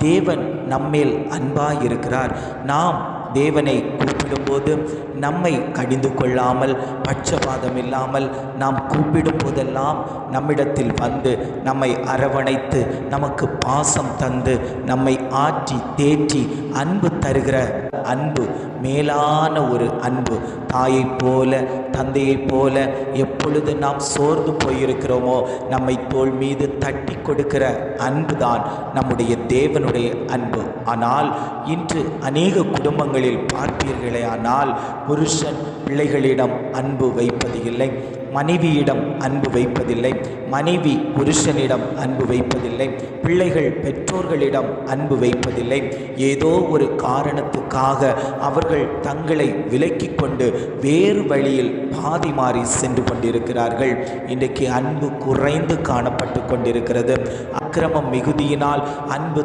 தேவன் நம்மேல் அன்பாயிருக்கிறார். நாம் தேவனை கூப்பிடும்போது நம்மை கடிந்து கொள்ளாமல், பட்சபாதம் இல்லாமல் நாம் கூப்பிடும் போதெல்லாம் நம்மிடத்தில் வந்து நம்மை அரவணைத்து நமக்கு பாசம் தந்து நம்மை ஆற்றி தேற்றி அன்பு தருகிற அன்பு மேலான ஒரு அன்பு. தாயைப் போல, தந்தையைப் போல எப்பொழுது நாம் சோர்ந்து போயிருக்கிறோமோ நம்மை தோள் மீது தட்டி கொடுக்கிற அன்பு தான் நம்முடைய தேவனுடைய அன்பு. ஆனால் இன்று அநேக குடும்பங்களில் பார்ப்பீர்களே, ஆனால் புருஷன் பிள்ளைகளிடம் அன்பு வைப்பது இல்லை, மனைவியிடம் அன்பு வைப்பதில்லை, மனைவி புருஷனிடம் அன்பு வைப்பதில்லை, பிள்ளைகள் பெற்றோர்களிடம் அன்பு வைப்பதில்லை. ஏதோ ஒரு காரணத்துக்காக அவர்கள் தங்களை விலக்கி கொண்டு வேறு வழியில் பாதி மாறி சென்று கொண்டிருக்கிறார்கள். இன்றைக்கு அன்பு குறைந்து காணப்பட்டு கொண்டிருக்கிறது. அக்கிரமம் மிகுதியினால் அன்பு